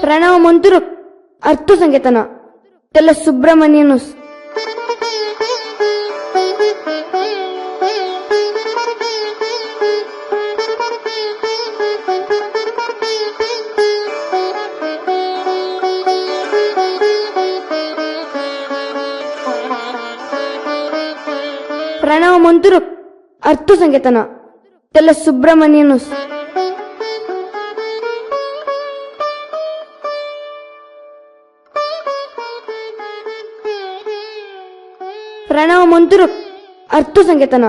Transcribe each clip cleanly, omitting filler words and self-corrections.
ಪ್ರಣವ ಮಂತ್ರ ಅರ್ಥ ಸಂಕೇತನ ಎಲ್ಲ ಸುಬ್ರಹ್ಮಣ್ಯನುಸ್ ಪ್ರಣವ ಮಂತ್ರ ಅರ್ಥ ಸಂಕೇತನ ಎಲ್ಲ ಸುಬ್ರಹ್ಮಣ್ಯನುಸ್ ಪ್ರಣವ ಮಂತ್ರ ಅರ್ಥ ಸಂಕೇತನ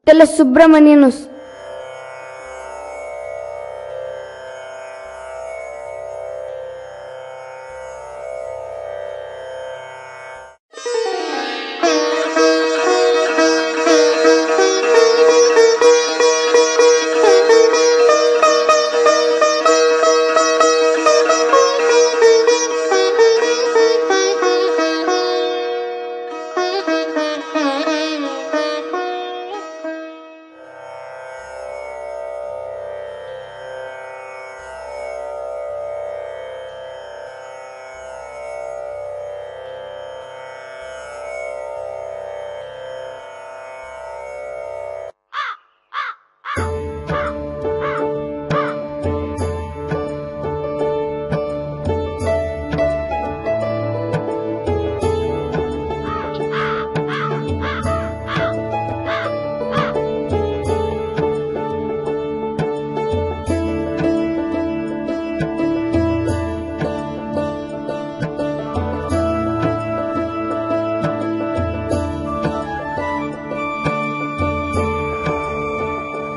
ಎಲ್ಲ ಸುಬ್ರಹ್ಮಣ್ಯನುಸ್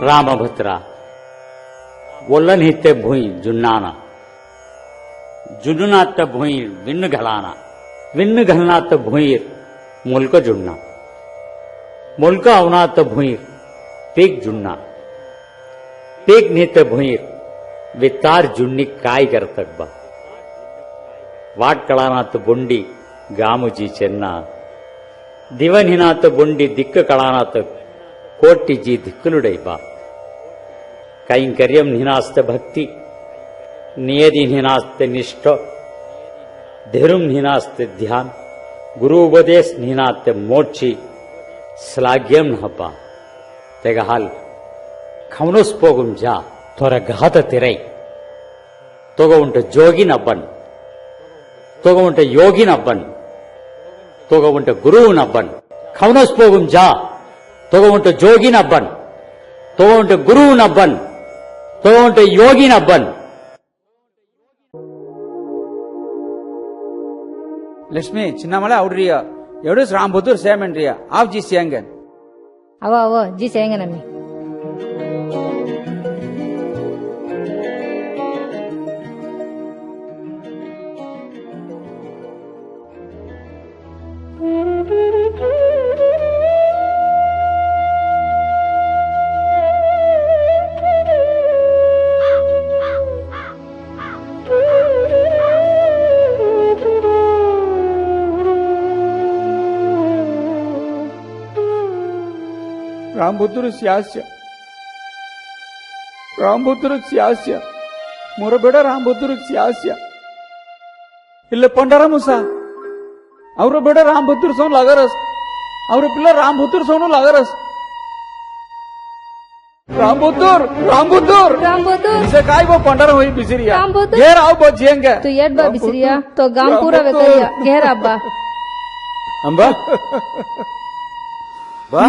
रामभद्र ओल्लन हित्ते भुई जुन्नाना जुन्नात भुई विन्न घलाना विन्न घलनात भुईर मुल्क जुन्ना मुल्क अवनात भुईर पीक जुन्ना पीक नित्य भुईर वितार जुन्नी काय करतक बा वाट कळानात बुंडी गामुजी चेन्ना दिवन हिनात बुंडी दिक्क कळानात कोट्टी जी दिक्कुलुडै बा कैंकर्यम निनास्ते भक्ति नियति निनास्ते निष्ठ धिरुम निनास्ते ध्यान गुरु उपदेश निनास्ते मोक्षी श्लाघ्यम नहपा तेगा हाल खवनुस पोगुम जा तोर घात तिरै तोग उंट जोगी नब्बन तोग उंट योगी नब्बन तोग उंट गुरु नब्बन खवनुस पोगुम जा तोग उंट जोगी नब्बन तोग उंट गुरु नब्बन तोगंटे योगी नब्बन लक्ष्मी चिन्नमले औड्रिया एवढेच रामबहादूर सेमेंड्रिया आप जी सेंगन अव जी सेंगन अम्मी रामबहादूर स्यास्य मोर बेಡ रामबहादूर स्यास्य ಇಲ್ಲ ಪಂಡಾರ ಮುಸಾ ಅವ್ರ ಬೇಡ रामबहादूर सोन लागरस ಅವ್ರ ಪಿಲ್ಲ रामबहादूर सोन लागरस रामबहादूर इसे काय वो पंडारा होई बिसरिया घेर आओ बजिएंगे तू येड बा बिसरिया तो गाम पूरा वेतरिया घेर अब्बा अंबा बा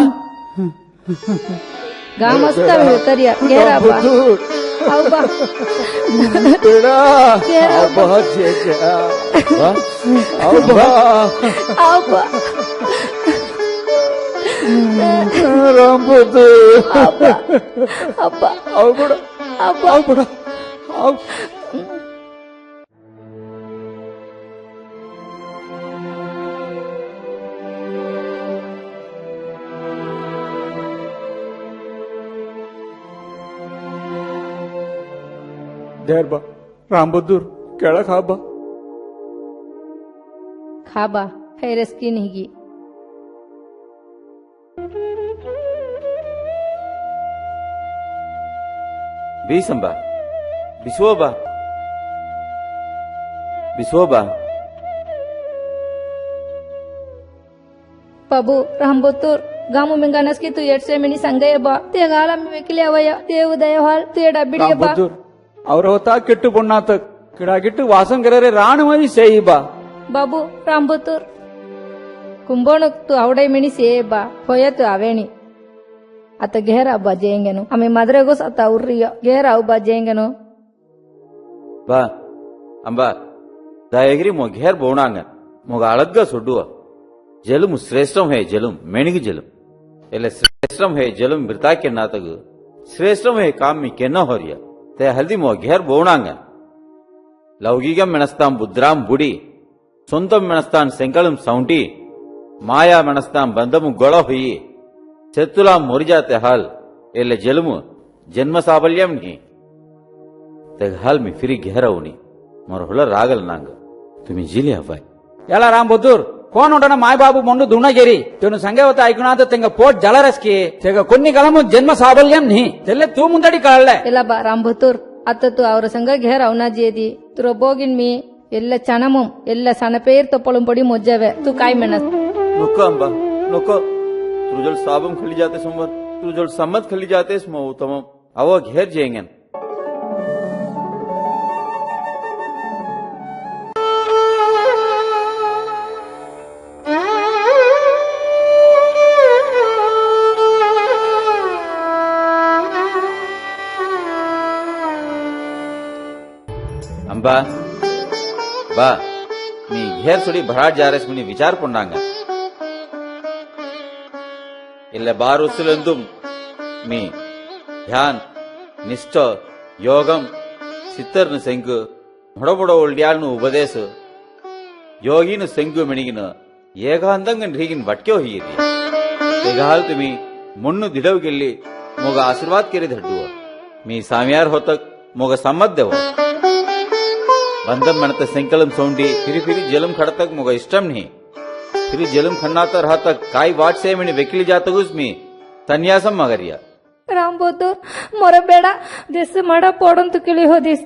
गाम मस्त वेतरिया घेर अब्बा आओ बा बेड़ा बहुत जेजा आओ बा रामबहादूर अब्बा अब्बा आओ बड़ा आओ ದೇರ್ ಬಾ ರಾಮ್ ಬಹದ್ದೂರ್ ಕೆಳಕ್ ಹಾ ಬಾ. खाबा हैरस की नहीं ಬೀಸಂಬಾ ಬಿಸೋಬಾ ಬಿಸೋಬಾ पबू रामबुतूर गामु में गणस की तू एट से मिनी संगय बा ते गाला में वेकिले आवया ते उदय हाल ते डबिडिय ರಾಮ್ बा ಬಹದ್ದೂರ್ ಅವ್ರ ಹೊತ್ತ ಕೆಟ್ಟು ಬೊಣ್ಣಾತಕ್ ಕಿಡಾಗಿಟ್ಟು ವಾಸಂಗರರೆ ರಾಣಮಯಿ ಸೇಯಿ ಬಾ. बाबू रामबुतूर कुंभोणक तू आवडे मिनी से बा होय तू आवेणी आता घेरा बा जेंगेनो आम्ही मद्रेगोस आता उर्रिय घेरा बा जेंगेनो ಬಾ ಅಂಬಾ ದಯಗಿರಿ ಮೊ ಘೇರ್ ಬೋಣಾಂಗ ಮೊಗ ಅಳಗ್ಗ ಸುಡ್ಡುವ ಜಲುಮು ಶ್ರೇಷ್ಠಂ ಹೇ ಜಲುಂ ಮೆಣಿಗಿ ಜಲುಂ ಎಲ್ಲ ಶ್ರೇಷ್ಠಂ ಹೇ ಜಲುಂ ಬಿರ್ತಾಕೆ ನಾತಗು ಶ್ರೇಷ್ಠಂ ಹೇ ಕಾಮಿ ಕೆನ್ನ ಹೊರಿಯ te haldi mo gher bounanga laugigam menastam budram budi sontam menastan senkalum sounti maya menastam bandamu gola hoyi chettula morijate hal elle jelumu janma sabalyam ni te hal mi firi gherawuni mor hola ragal nang tumi jili avai ಎಲ್ಲ Ram Bahadur cone ಉಂಟನ ಮಾಯ Babu ಮೊಂಡು ದುಣಗೇರಿ ತೆನು ಸಂಗವತ ಐಕುನಾದ ತೆಂಗ pot ಜಲರಸ್ಕಿ ತೆಗ కొన్ని గలము జన్మ సాబల్యం ని తెల్ల తూ ముందడి కళ్ళే ಎಲ್ಲ ಬಾ ರಾಂಬುತೂರ್ ಅತ್ತ ತು ಅವರ ಸಂಗ ಘೇರ ಅವನ ಜೇದಿ ತು ರೊಬೋಗಿನ್ ಮೀ ಎಲ್ಲ ಚಣಮುಂ ಎಲ್ಲ ಸನಪೇರ್ ತೊಪ್ಪಳುಂ ಪೊಡಿ ಮೊಜ್ಜವೆ ತು ಕಾಯಿ ಮೆಣಸ್ नुको अंबा नुको तुझल साबम खली जाते सोमवार तुझल सम्मत खली जाते स्मो तमम अवो घेर जेंगन अंबा बा मी घेर सुडी भराट जारेस मुनी विचार पुंडांगा ಇಲ್ಲ ಬಾರುಸುಲೆಂದು ಮೀ ಧ್ಯಾನ್ ನಿಷ್ಠ ಯೋಗಂ ಸಿತ್ತರ್ನ ಸೆಂಗು ಮೊಡಬೊಡ ಒಳ್ಡ್ಯಾಳ್ನು ಉಪದೇಶ ಯೋಗಿನ ಸೆಂಗು ಮೆಣಿಗಿನ ಏಗಾಂದಂಗನ್ ಹೀಗಿನ ವಟ್ಕೆ ಹೋಗಿರಿ ತೆಗಾಲ್ ತುಮಿ ಮುನ್ನು ದಿಡವ್ಗೆಲ್ಲಿ ಮೊಗ ಆಶೀರ್ವಾದ ಕೆರೆ ದಡ್ಡುವ ಮೀ ಸಾಮ್ಯಾರ್ ಹೊತ್ತಕ್ ಮೊಗ ಸಮ್ಮದ್ದೆವ ಬಂದಂ ಮಣತ ಸಂಕಲಂ ಸೌಂಡಿ ಫಿರಿ ಫಿರಿ ಜಲಂ ಖಡತಕ್ ಮೊಗ ಇಷ್ಟಂ ನೀ फिर जलम खन्नाता रहा तक काई वाट से मैंने वेकिली जाता उसमें तन्यासम मगरिया ರಾಂಬೋತೂರ್ ಮೊರಬೇಡ ದಿಸ್ ಮಾಡ ಪೋಡಂತು ಕಿಳಿ ಹೋದಿಸ್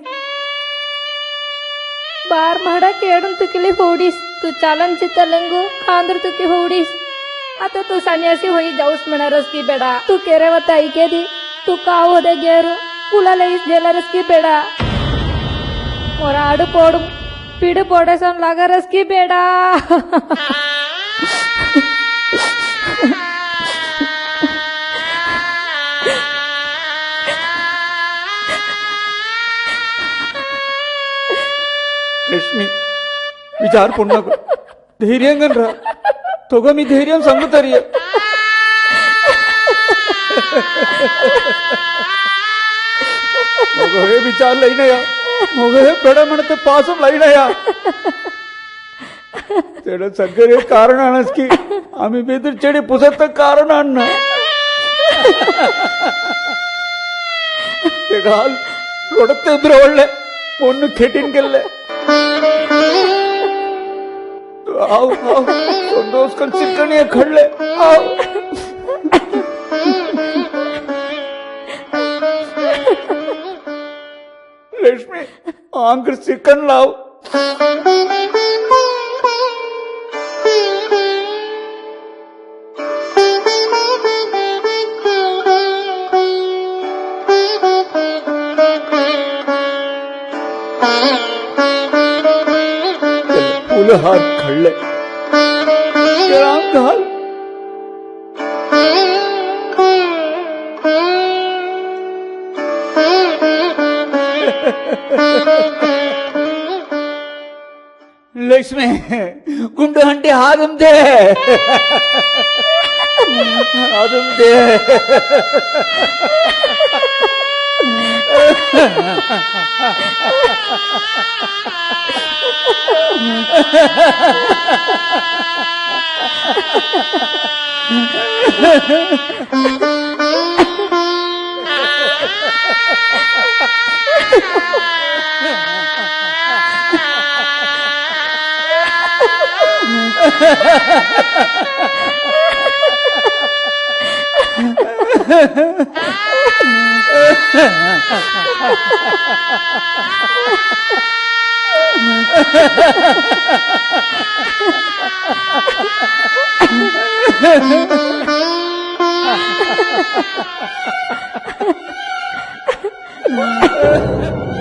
ಬಾರ್ ಮಾಡ ಕೇಡಂತು ಕಿಳಿ ಹೋಡಿಸ್ ತು ಚಾಲನ್ ಚಿತ್ತಲಂಗು ಕಾಂದ್ರ ತುಕಿ ಹೋಡಿಸ್ आता तू सन्यासी होई जाऊस म्हणारस की बेडा तू केरेवता ऐकेदी तू का होदे गेर पुलाला इस जेलरस की बेडा मोरा आडू पोडू पीड पोडेसन लागरस की बेडा లక్ష్మి విచార పొన్నకు ధైర్యంగా రా తొగ మీ ధైర్యం సంగుతరియ మొగహే విచార లైనయా మొగహే పెడమణతే పాసం లైనయా तेरा सगळे कारण आणस की आम्ही बेदर चेडी पुसत कारण आण ते घाल रोडते उद्रवळले पोन्न खेटीन गेले आओ आओ दोस्त कल चिकणी खडले आओ लक्ष्मी आंकर चिकन लाव हाथ खड़ले घाल लक्ष्मी गुंड हंटे हादम दे हादम दे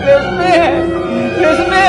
ರೇಷ್ಮೆ ರೇಷ್ಮೆ